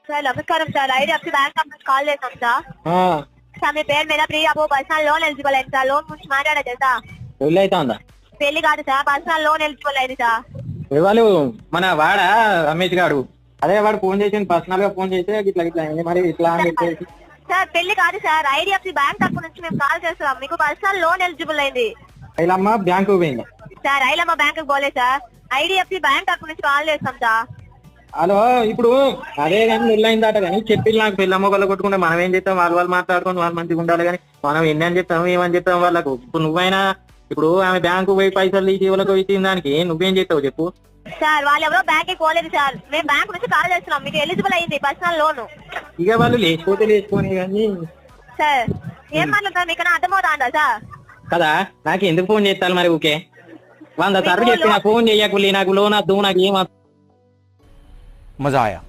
Sir నమస్కారం sir, IDFC bank నుంచి call చేశాం సార్. సార్ మీ పేరు మీద ప్రీ అబో పర్సనల్ లోన్ ఎలిజిబుల్ అయింది సార్. లోన్ గురించి మాట్లాడా తెలుసా? పెళ్ళి అయితే ఉందా? పెళ్లి కాదు సార్, పర్సనల్ లోన్ ఎలిజిబుల్ అయింది సార్. వాళ్ళు మన వాడా రమేష్ గారు, అదే వాడు ఫోన్ చేసి పర్సనల్ గా ఫోన్ చేస్తే ఇట్లా ఇట్లా అయింది మరి ఇట్లా అని చెప్పేసి. సార్ పెళ్లి కాదు సార్, ఐడిఎఫ్సి బ్యాంక్ తరపు నుంచి మేము కాల్ చేస్తున్నాం. మీకు పర్సనల్ లోన్ ఎలిజిబుల్ అయింది. ఐలమ్మ బ్యాంకు పోయిందా సార్? ఐలమ్మ బ్యాంక్ పోలే సార్, ఐడిఎఫ్సి బ్యాంక్ తరపు నుంచి కాల్ చేస్తాం సార్. హలో, ఇప్పుడు అదే కానీ వెళ్ళయిందట కానీ చెప్పి నాకు పెళ్ళమ్మ వాళ్ళు కొట్టుకుంటే మనం ఏం చేస్తాం? వాళ్ళు మాట్లాడుకొని వాళ్ళు మంచిగా ఉండాలి కానీ మనం ఎన్ని అని చెప్తాం ఏమని చెప్తాం వాళ్ళకు? ఇప్పుడు నువ్వైనా ఇప్పుడు ఆమె బ్యాంకు పోయి పైసలు తీసి వాళ్ళకు ఇచ్చిన దానికి నువ్వేం చేస్తావు చెప్పు? సార్ వాళ్ళు ఎవరో బ్యాంక్ పోలేదు సార్, మేము బ్యాంక్ నుంచి కాల్ చేస్తున్నాం. మీకు ఎలిజిబుల్ అయింది పర్సనల్ లోన్. ఇక వాళ్ళు లేచిపోతే లేచిపోని కానీ సార్ ఏం మాట్లాడతారు మీకు అర్థమవుతా సార్? కదా, నాకు ఎందుకు ఫోన్ చేస్తారు మరి? ఓకే 100 సార్లు చెప్పి నాకు ఫోన్ చేయకులే, నాకు లోన్ వద్దు, నాకు ఏం मजा आया।